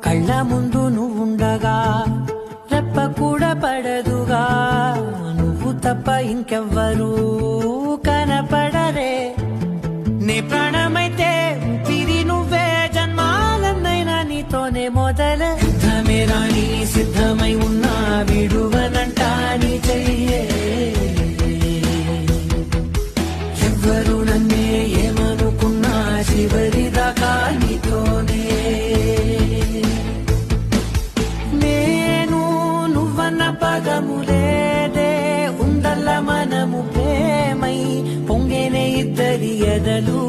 కళ్ళ ముందు నువ్వుండగా రెప్ప కూడా పడదుగా, నువ్వు తప్ప ఇంకెవ్వరూ కనపడరే. నే ప్రాణమైతే ఊపిరి నువ్వే, జన్మాలన్నైనా నీతోనే మొదలే. సిద్ధమే రాణి సిద్ధమై ఉన్నా విడువనంటా నీ చెయ్యే. ఎవ్వరు నన్నే ఏమనుకున్నా చివరి దాకా నీతోనే. నేను నువ్వన్న పదము లేదే, ఉందల్ల మనము ప్రేమై పొంగేనే ఇద్దరి ఎదలు.